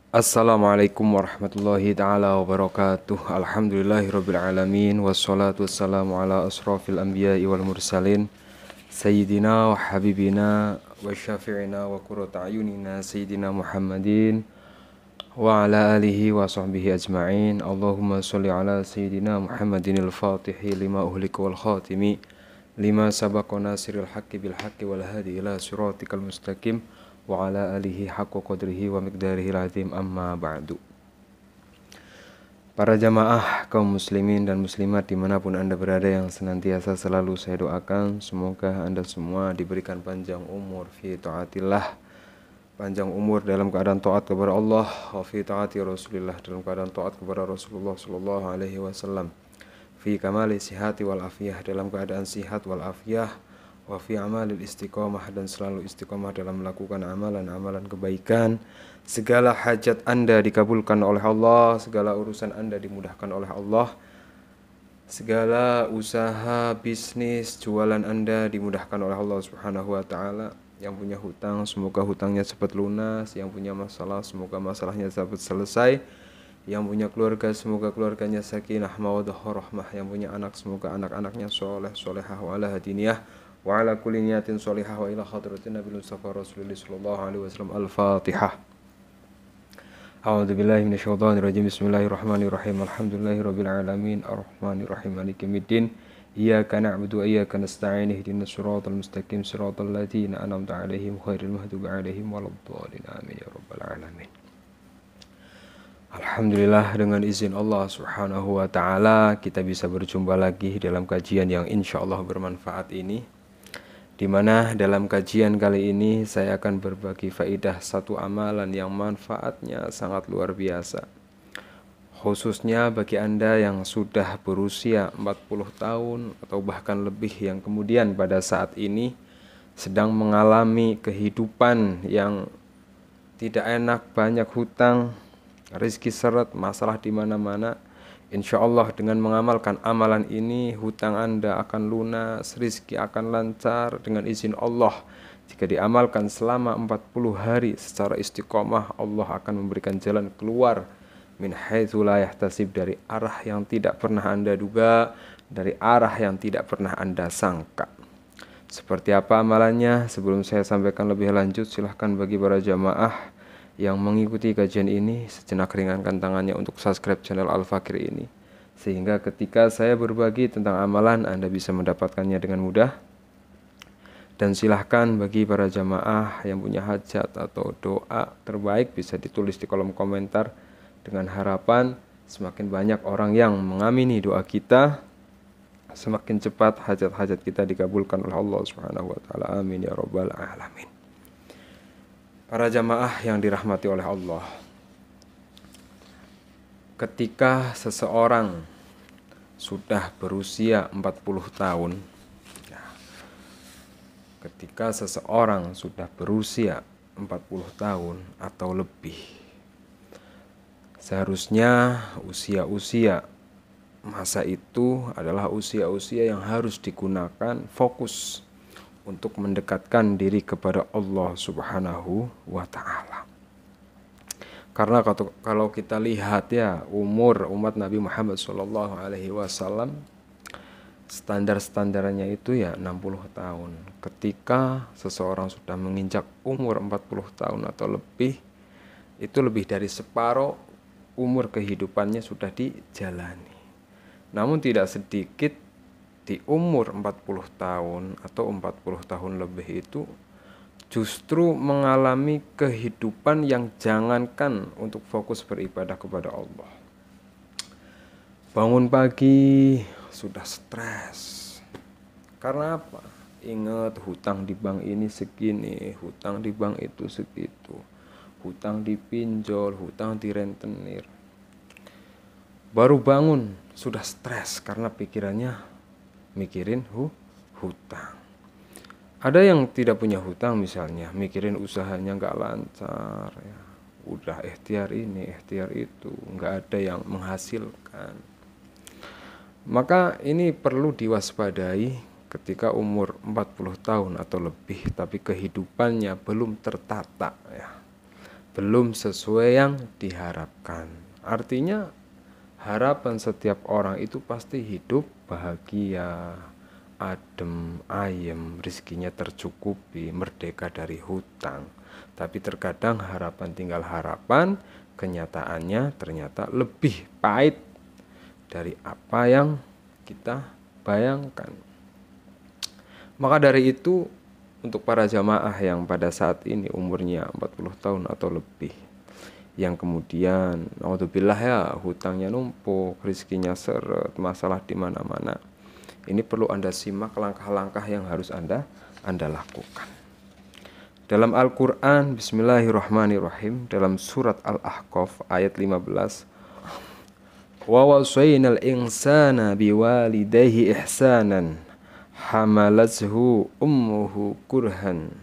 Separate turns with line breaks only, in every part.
Assalamualaikum warahmatullahi ta'ala wabarakatuh. Alhamdulillahirabbil alamin wassalatu wassalamu ala asrofil anbiya'i wal mursalin Sayyidina wa habibina wa syafi'ina wa qurrata ayunina Sayyidina Muhammadin wa ala alihi wa sahbihi ajma'in. Allahumma sholli ala Sayyidina Muhammadin al-fatihi lima uhlika wal khatimi lima sabaqa nasiril haqqi bil haqqi wal hadi ila siratikal mustaqim wa ala alihi haqqa qadrihi wa miqdarihi azim, amma ba'du. Para jamaah kaum muslimin dan muslimat dimanapun anda berada, yang senantiasa selalu saya doakan semoga anda semua diberikan panjang umur fi taatillah, panjang umur dalam keadaan taat kepada Allah, wa fi taati Rasulillah, dalam keadaan taat kepada Rasulullah sallallahu alaihi wasallam, fi kamali sihati wal afiyah, dalam keadaan sihat wal afiyah, wa fi amalil istiqomah, dan selalu istiqomah dalam melakukan amalan-amalan kebaikan. Segala hajat anda dikabulkan oleh Allah, segala urusan anda dimudahkan oleh Allah, segala usaha, bisnis, jualan anda dimudahkan oleh Allah subhanahu wa ta'ala. Yang punya hutang semoga hutangnya cepat lunas, yang punya masalah semoga masalahnya cepat selesai, yang punya keluarga semoga keluarganya sakinah mawaddah warahmah, yang punya anak semoga anak-anaknya soleh solehah wa ala hadiniyah wa ala kulli niyatin sholihah wa ila hadratin Nabi Mustafa Rasulullah sallallahu alaihi wasallam. Al-Fatihah. A'udzu billahi minasyaitonir rajim. Bismillahirrahmanirrahim. Alhamdulillahirabbil alamin arrahmanir rahim maliki yaumiddin. Iyyaka na'budu wa iyyaka nasta'in. Ihdinas siratal mustaqim siratal ladzina an'amta 'alaihim ghairil maghdubi 'alaihim waladdallin. Amin ya rabbal alamin. Alhamdulillah, dengan izin Allah subhanahu wa ta'ala kita bisa berjumpa lagi dalam kajian yang insya Allah bermanfaat ini, di mana dalam kajian kali ini saya akan berbagi faidah satu amalan yang manfaatnya sangat luar biasa, khususnya bagi Anda yang sudah berusia 40 tahun atau bahkan lebih, yang kemudian pada saat ini sedang mengalami kehidupan yang tidak enak, banyak hutang, rezeki seret, masalah di mana-mana. Insya Allah dengan mengamalkan amalan ini, hutang anda akan lunas, rezeki akan lancar dengan izin Allah. Jika diamalkan selama 40 hari secara istiqomah, Allah akan memberikan jalan keluar min haitsu la yahtasib, dari arah yang tidak pernah anda duga, dari arah yang tidak pernah anda sangka. Seperti apa amalannya? Sebelum saya sampaikan lebih lanjut, silahkan bagi para jamaah yang mengikuti kajian ini sejenak ringankan tangannya untuk subscribe channel Al-Fakir ini, sehingga ketika saya berbagi tentang amalan Anda bisa mendapatkannya dengan mudah. Dan silahkan bagi para jamaah yang punya hajat atau doa terbaik bisa ditulis di kolom komentar, dengan harapan semakin banyak orang yang mengamini doa kita, semakin cepat hajat-hajat kita dikabulkan oleh Allah Subhanahu wa taala. Amin ya rabbal alamin. Para jamaah yang dirahmati oleh Allah, ketika seseorang sudah berusia 40 tahun, ketika seseorang sudah berusia 40 tahun atau lebih, seharusnya usia-usia masa itu adalah usia-usia yang harus digunakan fokus untuk mendekatkan diri kepada Allah Subhanahu wa ta'ala. Karena kalau kita lihat ya, umur umat Nabi Muhammad sallallahu alaihi wasallam standar-standarnya itu ya 60 tahun. Ketika seseorang sudah menginjak umur 40 tahun atau lebih, itu lebih dari separuh umur kehidupannya sudah dijalani. Namun tidak sedikit di umur 40 tahun atau 40 tahun lebih itu justru mengalami kehidupan yang jangankan untuk fokus beribadah kepada Allah. Bangun pagi sudah stres. Karena apa? Ingat hutang di bank ini segini, hutang di bank itu segitu, hutang di pinjol, hutang di rentenir. Baru bangun sudah stres karena pikirannya mikirin hutang. Ada yang tidak punya hutang misalnya, mikirin usahanya nggak lancar ya. Udah ikhtiar ini, ikhtiar itu, nggak ada yang menghasilkan. Maka ini perlu diwaspadai ketika umur 40 tahun atau lebih tapi kehidupannya belum tertata ya. belum sesuai yang diharapkan. Artinya harapan setiap orang itu pasti hidup bahagia, adem, ayem, rezekinya tercukupi, merdeka dari hutang. Tapi terkadang harapan tinggal harapan, kenyataannya ternyata lebih pahit dari apa yang kita bayangkan. Maka dari itu, untuk para jamaah yang pada saat ini umurnya 40 tahun atau lebih, yang kemudian naudzubillah ya, hutangnya numpuk, rezekinya seret, masalah di mana-mana. Ini perlu Anda simak langkah-langkah yang harus Anda lakukan. Dalam Al-Qur'an, bismillahirrahmanirrahim, dalam surat Al-Ahqaf ayat 15, wa wasainal insana biwalidayhi ihsanan hamalathu ummuhu kurhan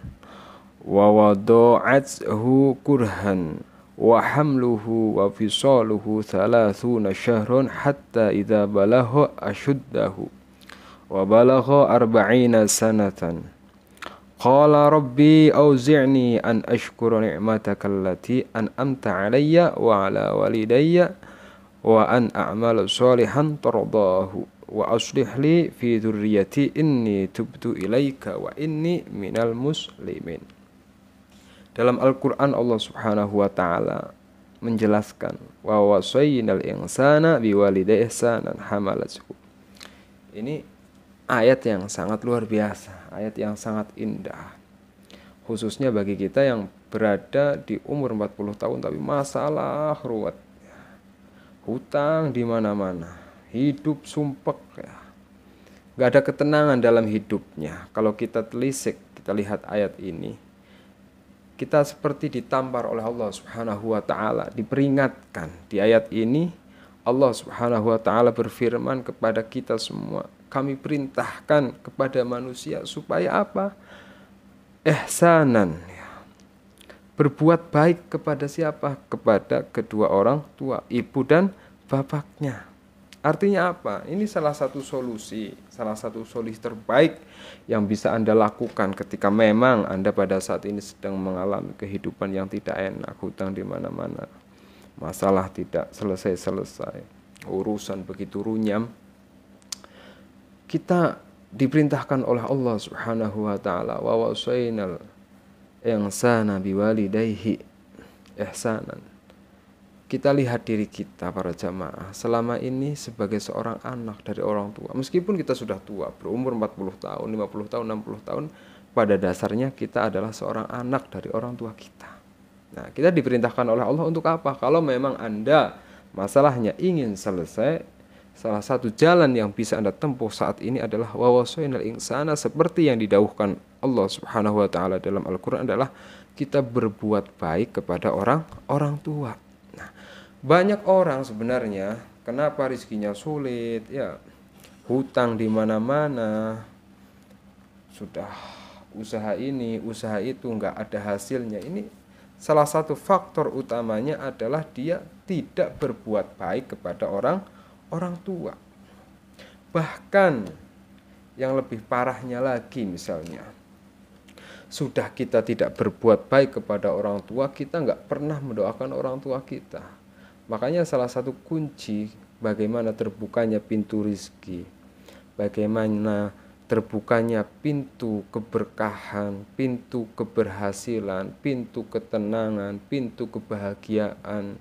wa wada'athu kurhan wa hamluhu wa fisaluhu 30 syahrun hatta idza balagha ashuddahu wa balagha 40 sanatan qala rabbi auzi'ni an ashkura ni'mataka allati an'amta 'alayya wa 'ala walidayya wa an a'mala shalihan tardahu wa aslih li fi dzurriyyati inni tubtu ilaika wa inni minal muslimin. Dalam Al-Qur'an Allah Subhanahu wa taala menjelaskan wa wasaynal insana biwalidayhi ihsanan hamalathu. Ini ayat yang sangat luar biasa, ayat yang sangat indah. Khususnya bagi kita yang berada di umur 40 tahun tapi masalah ruwet. Hutang di mana-mana, hidup sumpek ya. Gak ada ketenangan dalam hidupnya. Kalau kita telisik, kita lihat ayat ini, kita seperti ditampar oleh Allah Subhanahu wa taala, diperingatkan. Di ayat ini Allah Subhanahu wa taala berfirman kepada kita semua, kami perintahkan kepada manusia supaya apa? Ihsanan ya. Berbuat baik kepada siapa? Kepada kedua orang tua, ibu dan bapaknya. Artinya apa? Ini salah satu solusi terbaik yang bisa Anda lakukan ketika memang Anda pada saat ini sedang mengalami kehidupan yang tidak enak, hutang di mana-mana, masalah tidak selesai-selesai, urusan begitu runyam. Kita diperintahkan oleh Allah Subhanahu wa taala, wa wasainal insana biwalidayhi ihsanan. Kita lihat diri kita para jamaah selama ini sebagai seorang anak dari orang tua. Meskipun kita sudah tua, berumur 40 tahun, 50 tahun, 60 tahun, pada dasarnya kita adalah seorang anak dari orang tua kita. Nah, kita diperintahkan oleh Allah untuk apa? Kalau memang Anda masalahnya ingin selesai, salah satu jalan yang bisa Anda tempuh saat ini adalah wa wasainal insana, seperti yang didhauhkan Allah Subhanahu wa taala dalam Al-Qur'an, adalah kita berbuat baik kepada orang tua. Nah, banyak orang sebenarnya kenapa rezekinya sulit ya, hutang di mana-mana, sudah usaha ini, usaha itu enggak ada hasilnya. Ini salah satu faktor utamanya adalah dia tidak berbuat baik kepada orang tua. Bahkan yang lebih parahnya lagi, misalnya sudah kita tidak berbuat baik kepada orang tua, kita nggak pernah mendoakan orang tua kita. Makanya salah satu kunci bagaimana terbukanya pintu rezeki, bagaimana terbukanya pintu keberkahan, pintu keberhasilan, pintu ketenangan, pintu kebahagiaan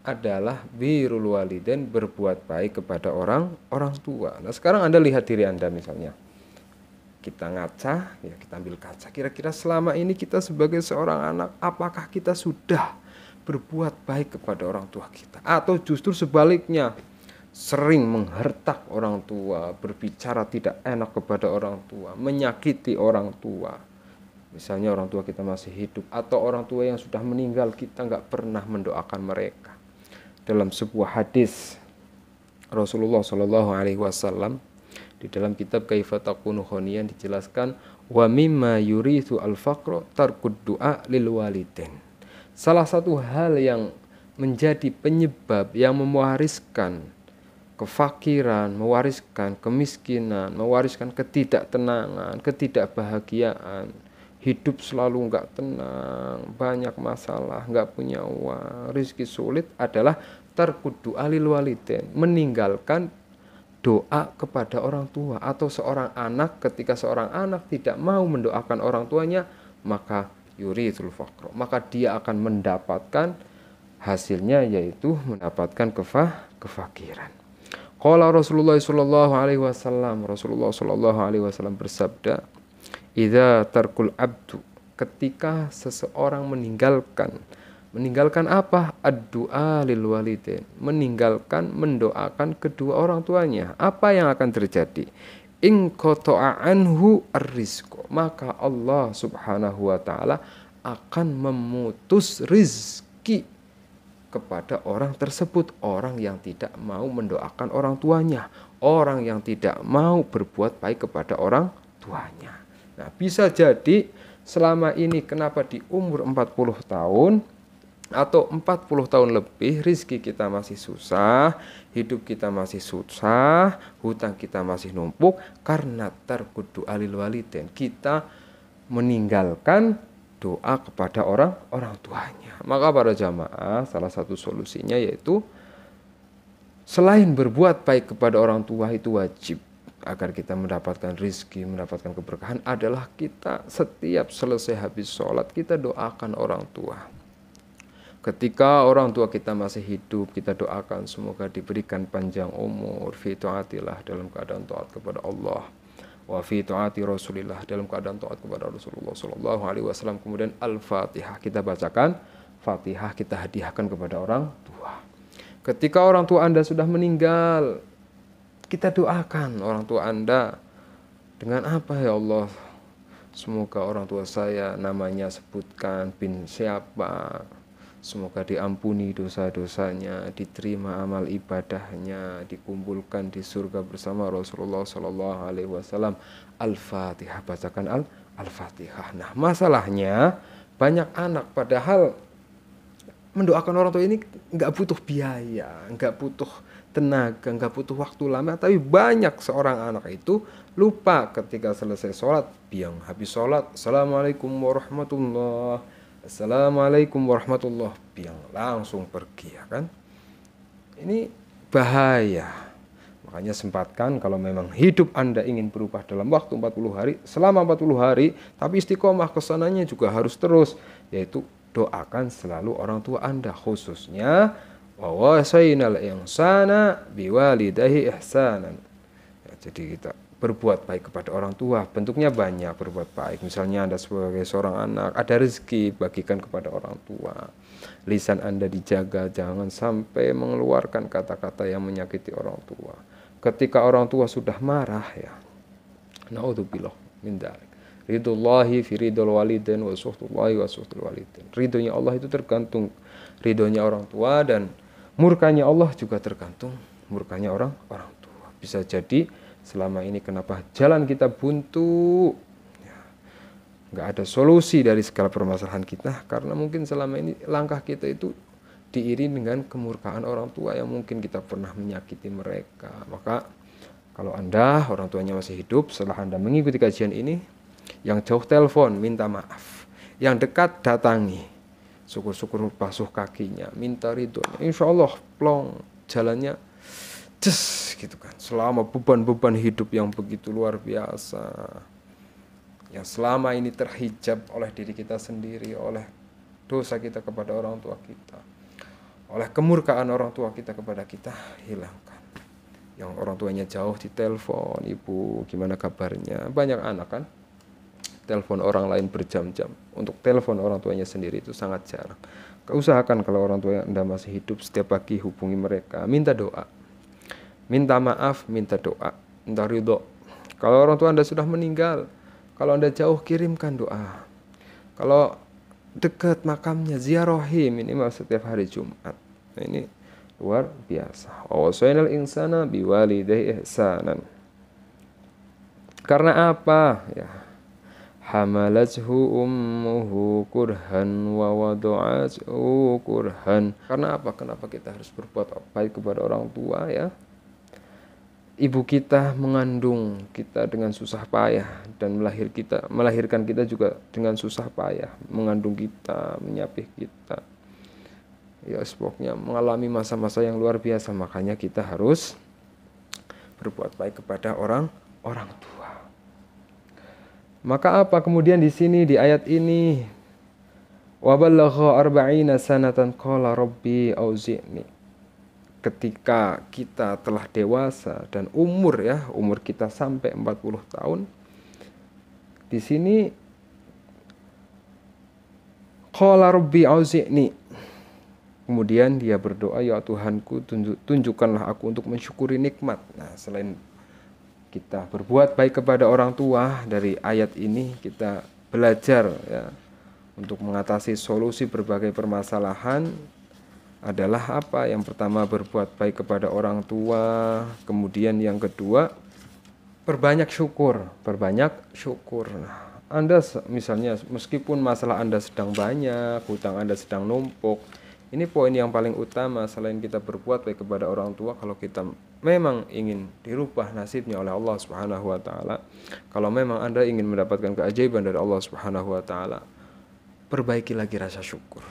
adalah birrul walidain, berbuat baik kepada orang tua. Nah, sekarang Anda lihat diri Anda misalnya. Kita ngaca, ya kita ambil kaca. Kira-kira selama ini kita sebagai seorang anak, apakah kita sudah berbuat baik kepada orang tua kita? Atau justru sebaliknya, sering menghertak orang tua, berbicara tidak enak kepada orang tua, menyakiti orang tua. Misalnya orang tua kita masih hidup, atau orang tua yang sudah meninggal, kita nggak pernah mendoakan mereka. Dalam sebuah hadis Rasulullah SAW di dalam kitab Kaifa Takunu Khoniyan dijelaskan, wa mimma yurithu al-faqra tarkud du'a lil walidain. Salah satu hal yang menjadi penyebab yang mewariskan kefakiran, mewariskan kemiskinan, mewariskan ketidaktenangan, ketidakbahagiaan hidup selalu nggak tenang, banyak masalah, nggak punya uang, rezeki sulit adalah tarku du'a lil walidain, meninggalkan doa kepada orang tua. Atau seorang anak, ketika seorang anak tidak mau mendoakan orang tuanya, maka yuritul faqra, maka dia akan mendapatkan hasilnya, yaitu mendapatkan kefakiran. Qala Rasulullah sallallahu alaihi wasallam, Rasulullah sallallahu alaihi wasallam bersabda, idza tarkul abdu, ketika seseorang meninggalkan apa? Ad-du'a lil walidain, meninggalkan mendoakan kedua orang tuanya, apa yang akan terjadi? In qata'a anhu ar-rizq, maka Allah Subhanahu wa taala akan memutus rizki kepada orang tersebut, orang yang tidak mau mendoakan orang tuanya, orang yang tidak mau berbuat baik kepada orang tuanya. Nah, bisa jadi selama ini kenapa di umur 40 tahun atau 40 tahun lebih rizki kita masih susah, hidup kita masih susah, hutang kita masih numpuk karena tarku alil walidain, kita meninggalkan doa kepada orang tuanya. Maka para jamaah, salah satu solusinya yaitu selain berbuat baik kepada orang tua itu wajib agar kita mendapatkan rizki, mendapatkan keberkahan, adalah kita setiap selesai habis sholat kita doakan orang tua. Ketika orang tua kita masih hidup, kita doakan semoga diberikan panjang umur, fi taatillah, dalam keadaan taat kepada Allah, wa fi taati Rasulillah, dalam keadaan taat kepada Rasulullah sallallahu alaihi wasallam. Kemudian Al-Fatihah kita bacakan, Fatihah kita hadiahkan kepada orang tua. Ketika orang tua Anda sudah meninggal, kita doakan orang tua Anda dengan apa ya Allah? Semoga orang tua saya namanya sebutkan bin siapa, semoga diampuni dosa-dosanya, diterima amal ibadahnya, dikumpulkan di surga bersama Rasulullah sallallahu alaihi wasallam. Al-Fatihah, bacakan Al-Fatihah. Nah, masalahnya banyak anak padahal mendoakan orang tua ini nggak butuh biaya, nggak butuh tenaga, nggak butuh waktu lama, tapi banyak seorang anak itu lupa ketika selesai sholat, biang habis sholat, Assalamualaikum warahmatullah, Assalamualaikum warahmatullah, biang langsung pergi, ya kan? Ini bahaya. Makanya sempatkan kalau memang hidup Anda ingin berubah dalam waktu 40 hari, selama 40 hari, tapi istiqomah kesananya juga harus terus, yaitu doakan selalu orang tua Anda, khususnya wa wasainal insana biwalidayhi ihsanan. Ya, jadi kita berbuat baik kepada orang tua, bentuknya banyak berbuat baik. Misalnya Anda sebagai seorang anak, ada rezeki, bagikan kepada orang tua. Lisan Anda dijaga, jangan sampai mengeluarkan kata-kata yang menyakiti orang tua. Ketika orang tua sudah marah, ya, naudzubillah min dzalik. Ridullahi fi ridul walidain wa suhtullahi wa suhtul walidain. Ridhonya Allah itu tergantung ridhonya orang tua, dan murkanya Allah juga tergantung murkanya orang tua. Bisa jadi selama ini kenapa jalan kita buntu, ya, nggak ada solusi dari segala permasalahan kita, karena mungkin selama ini langkah kita itu diiringi dengan kemurkaan orang tua yang mungkin kita pernah menyakiti mereka. Maka kalau Anda orang tuanya masih hidup, setelah Anda mengikuti kajian ini, yang jauh telepon minta maaf, yang dekat datangi, syukur-syukur basuh kakinya, minta ridhonya, insya Allah plong jalannya gitu kan. Selama beban-beban hidup yang begitu luar biasa, yang selama ini terhijab oleh diri kita sendiri, oleh dosa kita kepada orang tua kita, oleh kemurkaan orang tua kita kepada kita, hilangkan. Yang orang tuanya jauh ditelepon, ibu gimana kabarnya, banyak anak kan telepon orang lain berjam-jam. Untuk telepon orang tuanya sendiri itu sangat jarang. Usahakan kalau orang tua Anda masih hidup, setiap pagi hubungi mereka, minta doa, minta maaf, minta doa, minta ridho. Kalau orang tua Anda sudah meninggal, kalau Anda jauh, kirimkan doa. Kalau dekat makamnya, ziarahi minimal setiap hari Jumat. Nah, ini luar biasa. Wa wasainal insana biwalidayhi ihsanan. Karena apa? Ya, hamalathu ummuhu kurhan wa wada'athu kurhan. Karena apa? Kenapa kita harus berbuat baik kepada orang tua, ya? ibu kita mengandung kita dengan susah payah dan melahirkan kita juga dengan susah payah, mengandung kita, menyapih kita. Ya, pokoknya mengalami masa-masa yang luar biasa, makanya kita harus berbuat baik kepada orang tua. Maka apa kemudian di sini di ayat ini, wa ballagha arba'ina sanatan qala rabbi auzi'ni. Ketika kita telah dewasa dan umur kita sampai 40 tahun. Di sini qala rabbi auzi'ni. Kemudian dia berdoa, ya Tuhanku, tunjukkanlah aku untuk mensyukuri nikmat. Nah, selain kita berbuat baik kepada orang tua, dari ayat ini kita belajar ya, untuk mengatasi solusi berbagai permasalahan adalah apa? Yang pertama, berbuat baik kepada orang tua. Kemudian yang kedua, perbanyak syukur. Nah, Anda misalnya meskipun masalah Anda sedang banyak, hutang Anda sedang numpuk, ini poin yang paling utama. Selain kita berbuat baik kepada orang tua, kalau kita memang ingin dirubah nasibnya oleh Allah Subhanahu wa taala, kalau memang Anda ingin mendapatkan keajaiban dari Allah Subhanahu wa taala, perbaiki lagi rasa syukur.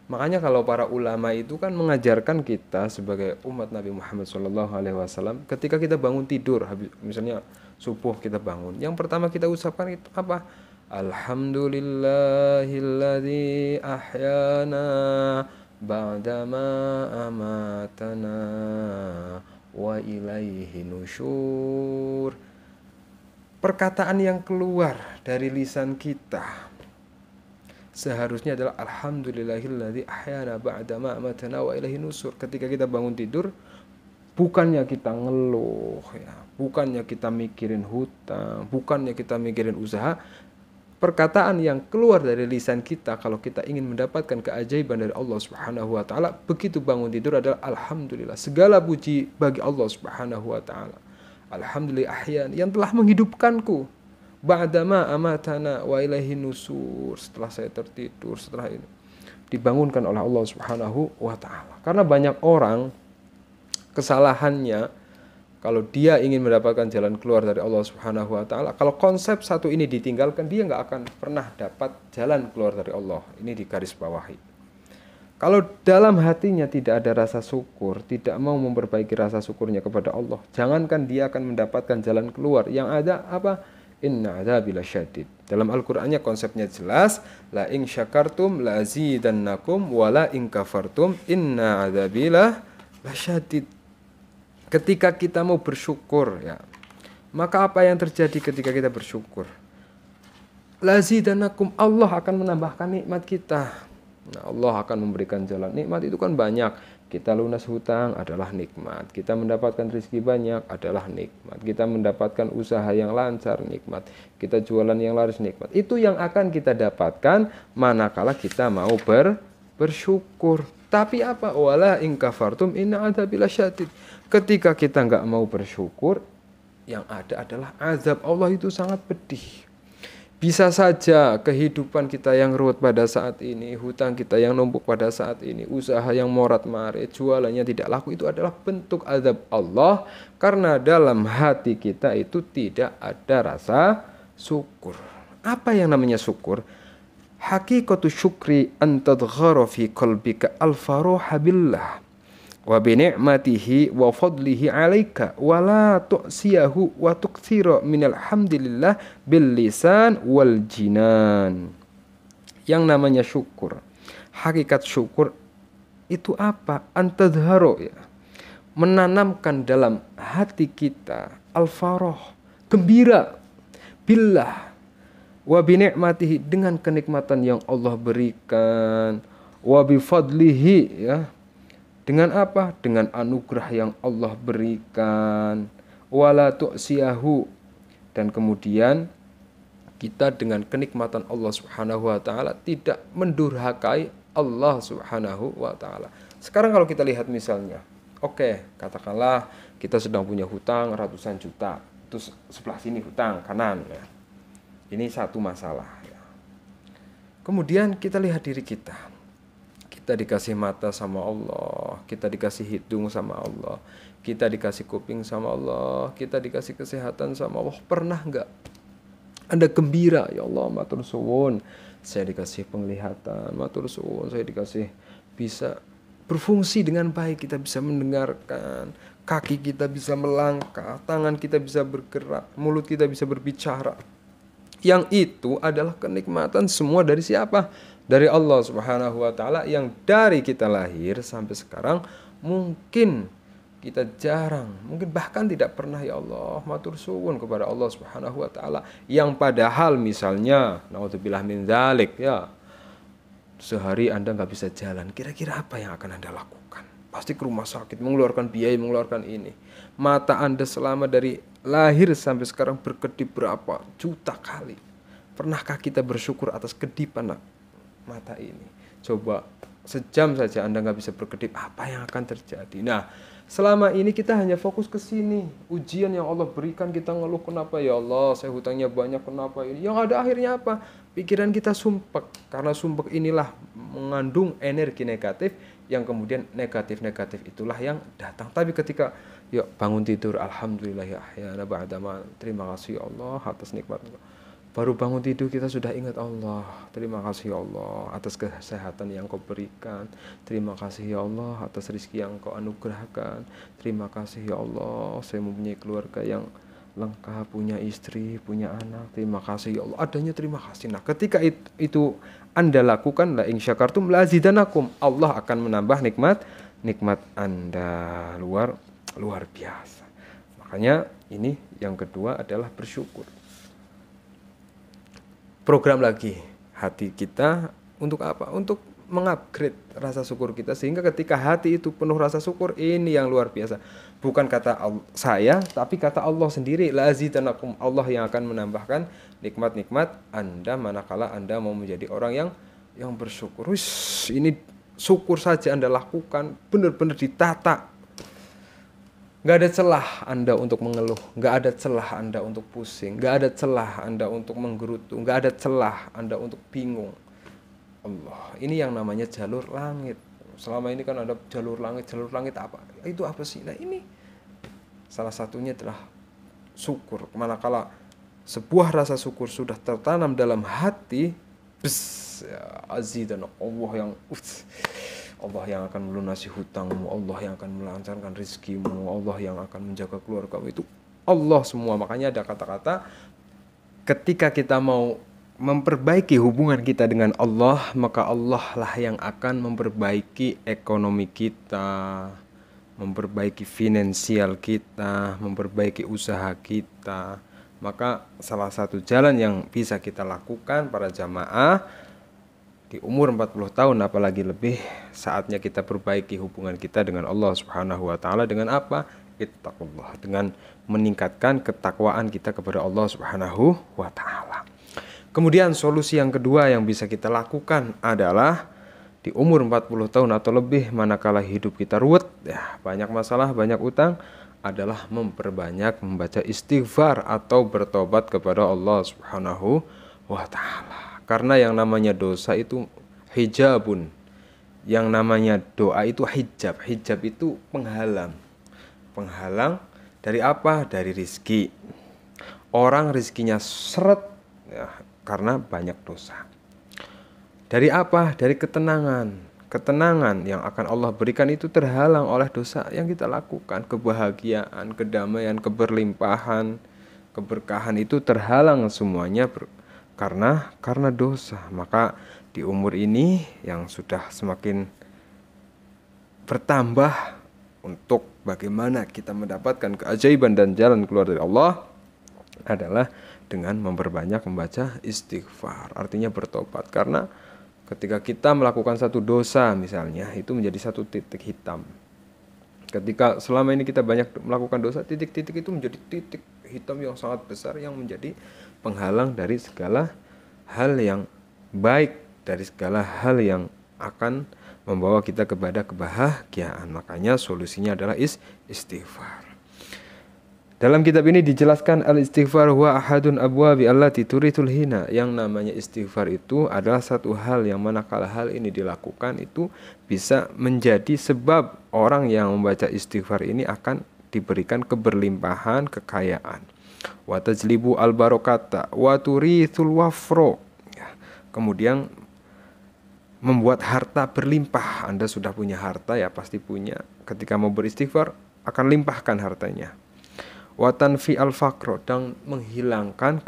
Makanya kalau para ulama itu kan mengajarkan kita sebagai umat Nabi Muhammad SAW, ketika kita bangun tidur, misalnya subuh kita bangun, yang pertama kita ucapkan itu apa? Alhamdulillahilladzi ahyana ba'dama amatana wa ilaihi nusyur. Perkataan yang keluar dari lisan kita seharusnya adalah alhamdulillahilladzi ahyana ba'dama amatana wa ilaihi nusyur. Ketika kita bangun tidur, bukannya kita ngeluh ya, bukannya kita mikirin hutang, bukannya kita mikirin usaha. Perkataan yang keluar dari lisan kita kalau kita ingin mendapatkan keajaiban dari Allah Subhanahu wa taala, begitu bangun tidur adalah alhamdulillah, segala puji bagi Allah Subhanahu wa taala. Alhamdulillah ahyan, yang telah menghidupkanku ba'dama amatana wa ilaihi nusur, setelah saya tertidur, setelah ini dibangunkan oleh Allah Subhanahu wa taala. Karena banyak orang kesalahannya, kalau dia ingin mendapatkan jalan keluar dari Allah Subhanahu wa taala, kalau konsep satu ini ditinggalkan, dia nggak akan pernah dapat jalan keluar dari Allah. Ini digarisbawahi. Kalau dalam hatinya tidak ada rasa syukur, tidak mau memperbaiki rasa syukurnya kepada Allah, jangankan dia akan mendapatkan jalan keluar, yang ada apa? Inna adzabi lasyadid. Dalam Al-Qur'annya konsepnya jelas, la in syakartum la azidannakum wa la in kafartum inna adzabi lasyadid. Ketika kita mau bersyukur ya, maka apa yang terjadi ketika kita bersyukur? Lazidanakum, Allah akan menambahkan nikmat kita. Nah, Allah akan memberikan jalan. Nikmat itu kan banyak. Kita lunas hutang adalah nikmat. Kita mendapatkan rezeki banyak adalah nikmat. Kita mendapatkan usaha yang lancar, nikmat. Kita jualan yang laris, nikmat. Itu yang akan kita dapatkan manakala kita mau bersyukur. Tapi apa? Wala in kafartum inna adzabi lasyadid. Ketika kita nggak mau bersyukur, yang ada adalah azab Allah itu sangat pedih. Bisa saja kehidupan kita yang ruwet pada saat ini, hutang kita yang numpuk pada saat ini, usaha yang morat-marit, jualannya tidak laku, itu adalah bentuk azab Allah karena dalam hati kita itu tidak ada rasa syukur. Apa yang namanya syukur? Hakikatu syukri an tadghara fi qalbika al-faruha billah wa bi ni'matihi wa fadlihi 'alaika wa la tu'siyahu wa tuktsira minal hamdilillah bil lisan wal jinan. Yang namanya syukur, hakikat syukur itu apa? Antadharo ya, menanamkan dalam hati kita al-farah, gembira billah wa bi ni'matihi, dengan kenikmatan yang Allah berikan, wa bi fadlihi ya, dengan apa? Dengan anugerah yang Allah berikan. Wala tu'siyahu, dan kemudian kita dengan kenikmatan Allah Subhanahu wa taala tidak mendurhakai Allah Subhanahu wa taala. Sekarang kalau kita lihat misalnya, katakanlah kita sedang punya hutang ratusan juta. Terus sebelah sini hutang kanan ya. Ini satu masalah ya. Kemudian kita lihat diri kita. Kita dikasih mata sama Allah, kita dikasih hidung sama Allah, kita dikasih kuping sama Allah, kita dikasih kesehatan sama Allah. Pernah nggak Anda gembira, ya Allah matur suwun, saya dikasih penglihatan, matur suwun, saya dikasih bisa berfungsi dengan baik, kita bisa mendengarkan, kaki kita bisa melangkah, tangan kita bisa bergerak, mulut kita bisa berbicara. Yang itu adalah kenikmatan semua dari siapa? Dari Allah Subhanahu wa taala, yang dari kita lahir sampai sekarang mungkin kita jarang, mungkin bahkan tidak pernah, ya Allah matur suwun kepada Allah Subhanahu wa taala, yang padahal misalnya naudzubillah min dzalik, ya sehari Anda nggak bisa jalan, kira-kira apa yang akan Anda lakukan? Pasti ke rumah sakit, mengeluarkan biaya, mengeluarkan ini. Mata Anda selama dari lahir sampai sekarang berkedip berapa juta kali. Pernahkah kita bersyukur atas kedipan mata ini? Coba sejam saja Anda nggak bisa berkedip, apa yang akan terjadi? Nah, selama ini kita hanya fokus ke sini. Ujian yang Allah berikan, kita ngeluh, kenapa ya Allah saya hutangnya banyak, kenapa ini? Yang ada akhirnya apa? Pikiran kita sumpek. Karena sumpek inilah mengandung energi negatif, yang kemudian negatif-negatif itulah yang datang. Tapi ketika yuk bangun tidur, alhamdulillah ya ahyana ba'dama, terima kasih ya Allah atas nikmat. Baru bangun tidur kita sudah ingat Allah, terima kasih ya Allah atas kesehatan yang kau berikan, terima kasih ya Allah atas rezeki yang kau anugerahkan, terima kasih ya Allah saya mempunyai keluarga yang lengkap, punya istri, punya anak, terima kasih ya Allah, adanya terima kasih. Nah, ketika itu Anda lakukan, la in syakartum la zidanakum, Allah akan menambah nikmat Anda luar biasa. Makanya ini yang kedua adalah bersyukur. Program lagi hati kita untuk apa? Untuk mengupgrade rasa syukur kita, sehingga ketika hati itu penuh rasa syukur, ini yang luar biasa. Bukan kata saya, tapi kata Allah sendiri, la zidanakum, Allah yang akan menambahkan nikmat-nikmat Anda manakala Anda mau menjadi orang yang bersyukur. Ini syukur saja Anda lakukan, benar-benar ditata. Gak ada celah Anda untuk mengeluh, gak ada celah Anda untuk pusing, gak ada celah Anda untuk menggerutu, gak ada celah Anda untuk bingung. Allah, ini yang namanya jalur langit. Selama ini kan ada jalur langit apa? Itu apa sih? Nah, ini salah satunya adalah syukur. Manakala sebuah rasa syukur sudah tertanam dalam hati, azidan Allah yang akan melunasi hutangmu, Allah yang akan melancarkan rezekimu, Allah yang akan menjaga keluargamu, itu Allah semua. Makanya ada kata-kata, ketika kita mau memperbaiki hubungan kita dengan Allah, maka Allah lah yang akan memperbaiki ekonomi kita, memperbaiki finansial kita, memperbaiki usaha kita. Maka salah satu jalan yang bisa kita lakukan para jamaah di umur 40 tahun apalagi lebih, saatnya kita perbaiki hubungan kita dengan Allah Subhanahu wa taala dengan apa? Ittaqullah, dengan meningkatkan ketakwaan kita kepada Allah Subhanahu wa taala. Kemudian solusi yang kedua yang bisa kita lakukan adalah di umur 40 tahun atau lebih, manakala hidup kita ruwet, ya, banyak masalah, banyak utang, adalah memperbanyak membaca istighfar atau bertobat kepada Allah Subhanahu wa taala. Karena yang namanya dosa itu hijabun, yang namanya doa itu hijab. Hijab itu penghalang. Penghalang dari apa? Dari rizki. Orang rizkinya seret, ya, karena banyak dosa. Dari apa? Dari ketenangan. Ketenangan yang akan Allah berikan itu terhalang oleh dosa yang kita lakukan. Kebahagiaan, kedamaian, keberlimpahan, keberkahan itu terhalang semuanya karena dosa. Maka di umur ini yang sudah semakin bertambah, untuk bagaimana kita mendapatkan keajaiban dan jalan keluar dari Allah adalah dengan memperbanyak membaca istighfar, artinya bertobat. Karena ketika kita melakukan satu dosa misalnya, itu menjadi satu titik hitam. Ketika selama ini kita banyak melakukan dosa, titik-titik itu menjadi titik hitam yang sangat besar, yang menjadi penghalang dari segala hal yang baik, dari segala hal yang akan membawa kita kepada kebahagiaan. Makanya solusinya adalah istighfar. Dalam kitab ini dijelaskan al-istighfar huwa ahadun abwabi allati turitul hina. Yang namanya istighfar itu adalah satu hal yang manakala hal ini dilakukan itu bisa menjadi sebab orang yang membaca istighfar ini akan diberikan keberlimpahan, kekayaan. Wa tajlibu al-barakata wa turithul wafro. Ya. Kemudian membuat harta berlimpah. Anda sudah punya harta ya pasti punya. Ketika mau beristighfar akan limpahkan hartanya. Watan fi al fakro, dan menghilangkan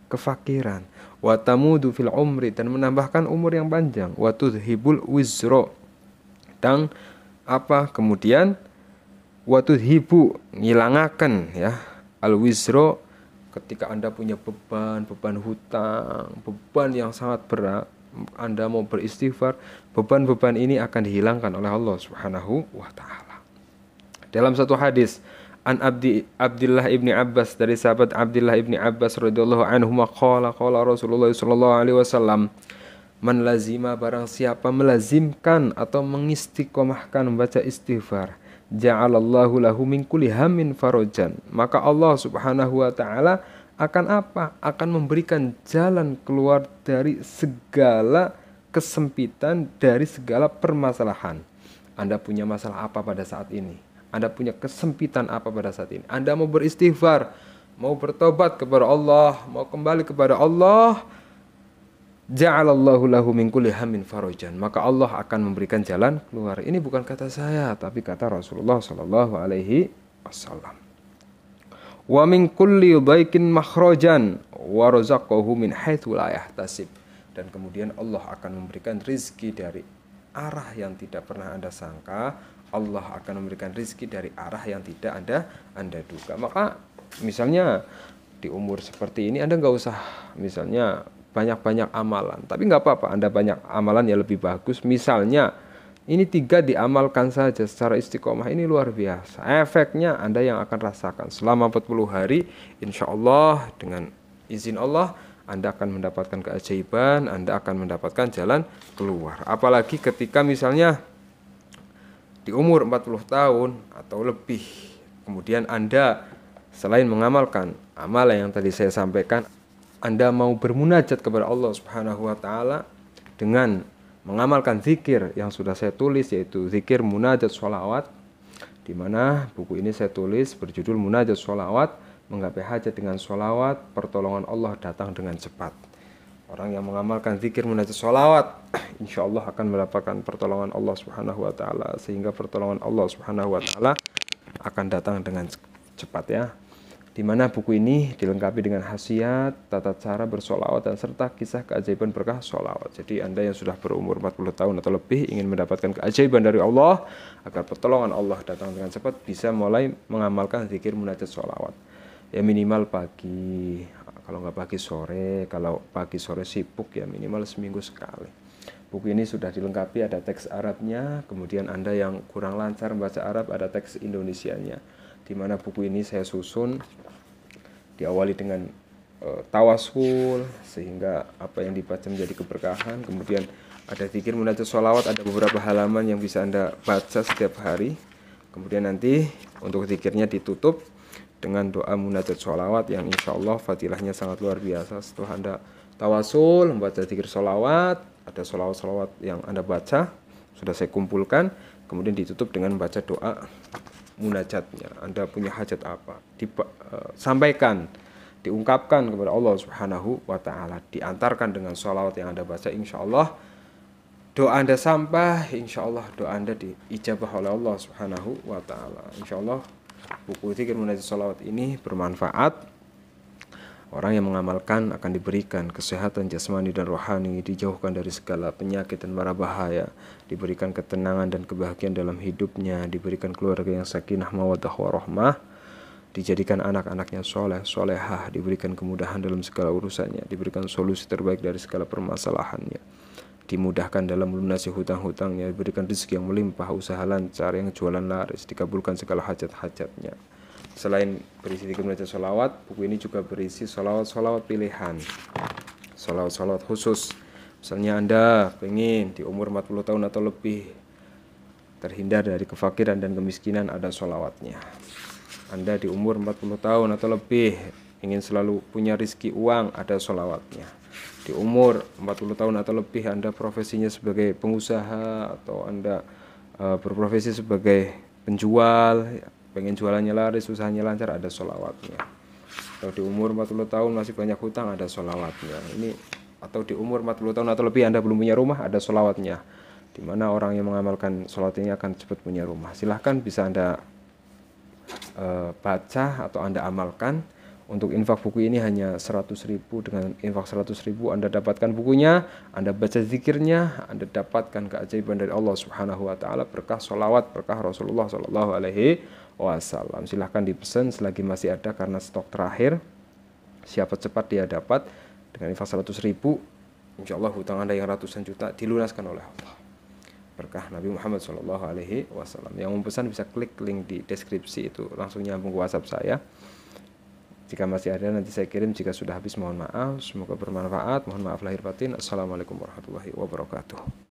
kefakiran. Watamudu fil umri, dan menambahkan umur yang panjang. Watudhibul wizro, dan kemudian watudhibu, ngilangaken ya al wizro, ketika Anda punya beban hutang, beban yang sangat berat, Anda mau beristighfar, beban-beban ini akan dihilangkan oleh Allah Subhanahu wa taala. Dalam satu hadis an Abdullah ibni Abbas, dari sahabat Abdullah ibni Abbas radhiyallahu anhu, qala Rasulullah sallallahu alaihi wasallam, man lazima, barang siapa melazimkan atau mengistiqomahkan membaca istighfar, ja'alallahu lahu min kulli hammin farajan, maka Allah Subhanahu wa taala akan memberikan jalan keluar dari segala kesempitan, dari segala permasalahan. Anda punya masalah apa pada saat ini? Anda punya kesempitan apa pada saat ini? Anda mau beristighfar, mau bertobat kepada Allah, mau kembali kepada Allah, ja'alallahu lahu min kulli hammin farajan, maka Allah akan memberikan jalan keluar. Ini bukan kata saya, tapi kata Rasulullah sallallahu alaihi wasallam. Wa min kulli dhaikin makhrajan wa razaqahu min haitsu la yahtasib, dan kemudian Allah akan memberikan rizki dari arah yang tidak pernah Anda sangka. Allah akan memberikan rizki dari arah yang tidak Anda duga. Maka misalnya di umur seperti ini Anda nggak usah misalnya banyak-banyak amalan, tapi nggak apa-apa Anda banyak amalan yang lebih bagus. Misalnya ini 3 diamalkan saja secara istiqomah, ini luar biasa. Efeknya Anda yang akan rasakan selama 40 hari. Insya Allah dengan izin Allah Anda akan mendapatkan keajaiban, Anda akan mendapatkan jalan keluar. Apalagi ketika misalnya di umur 40 tahun atau lebih, kemudian Anda selain mengamalkan amalan yang tadi saya sampaikan, Anda mau bermunajat kepada Allah Subhanahu wa taala dengan mengamalkan zikir yang sudah saya tulis, yaitu zikir munajat sholawat, di mana buku ini saya tulis berjudul Munajat Sholawat, menggapai hajat dengan sholawat, pertolongan Allah datang dengan cepat. Orang yang mengamalkan zikir munajat sholawat, insya Allah akan mendapatkan pertolongan Allah Subhanahu wa taala, sehingga pertolongan Allah Subhanahu wa taala akan datang dengan cepat ya. Di mana buku ini dilengkapi dengan khasiat, tata cara bersolawat, dan serta kisah keajaiban berkah solawat. Jadi Anda yang sudah berumur 40 tahun atau lebih ingin mendapatkan keajaiban dari Allah, agar pertolongan Allah datang dengan cepat, bisa mulai mengamalkan zikir munajat solawat. Ya minimal pagi, kalau nggak pagi sore, kalau pagi sore sibuk ya minimal seminggu sekali. Buku ini sudah dilengkapi, ada teks Arabnya, kemudian Anda yang kurang lancar membaca Arab ada teks Indonesianya. Di mana buku ini saya susun diawali dengan tawasul, sehingga apa yang dibaca menjadi keberkahan. Kemudian ada zikir munajat sholawat, ada beberapa halaman yang bisa Anda baca setiap hari. Kemudian nanti untuk zikirnya ditutup dengan doa munajat sholawat yang insya Allah fadilahnya sangat luar biasa. Setelah Anda tawasul, membaca zikir sholawat, ada sholawat-sholawat yang Anda baca, sudah saya kumpulkan, kemudian ditutup dengan membaca doa munajatnya. Anda punya hajat apa? Sampaikan, diungkapkan kepada Allah Subhanahu wa ta'ala, diantarkan dengan sholawat yang Anda baca, insya Allah doa Anda sampai, insya Allah doa Anda diijabah oleh Allah Subhanahu wa ta'ala. Insya Allah buku zikir munajat sholawat ini bermanfaat. Orang yang mengamalkan akan diberikan kesehatan jasmani dan rohani, dijauhkan dari segala penyakit dan mara bahaya, diberikan ketenangan dan kebahagiaan dalam hidupnya, diberikan keluarga yang sakinah mawaddah warahmah, dijadikan anak-anaknya soleh, solehah, diberikan kemudahan dalam segala urusannya, diberikan solusi terbaik dari segala permasalahannya, dimudahkan dalam melunasi hutang-hutangnya, diberikan rezeki yang melimpah, usaha lancar, yang jualan laris, dikabulkan segala hajat-hajatnya. Selain berisi zikir munajat sholawat, buku ini juga berisi sholawat-sholawat pilihan, sholawat-sholawat khusus. Misalnya Anda pengen di umur 40 tahun atau lebih terhindar dari kefakiran dan kemiskinan, ada sholawatnya. Anda di umur 40 tahun atau lebih ingin selalu punya rizki uang, ada sholawatnya. Di umur 40 tahun atau lebih Anda profesinya sebagai pengusaha atau Anda berprofesi sebagai penjual, pengen jualannya laris, usahanya lancar, ada sholawatnya. Atau di umur 40 tahun masih banyak hutang, ada sholawatnya. Ini atau di umur 40 tahun atau lebih Anda belum punya rumah, ada sholawatnya. Di mana orang yang mengamalkan sholat ini akan cepat punya rumah. Silahkan bisa Anda baca atau Anda amalkan. Untuk infak buku ini hanya 100.000. Dengan infak 100.000 Anda dapatkan bukunya, Anda baca zikirnya, Anda dapatkan keajaiban dari Allah Subhanahu wa taala, berkah sholawat, berkah Rasulullah Shallallahu alaihi wasallam. Silahkan dipesan selagi masih ada karena stok terakhir. Siapa cepat dia dapat. Dengan infak 100.000, insya Allah hutang Anda yang ratusan juta dilunaskan oleh Allah. Berkah Nabi Muhammad Shallallahu alaihi wasallam. Yang mau pesan bisa klik link di deskripsi, itu langsung nyambung ke WhatsApp saya. Jika masih ada nanti saya kirim, jika sudah habis mohon maaf. Semoga bermanfaat. Mohon maaf lahir batin. Assalamualaikum warahmatullahi wabarakatuh.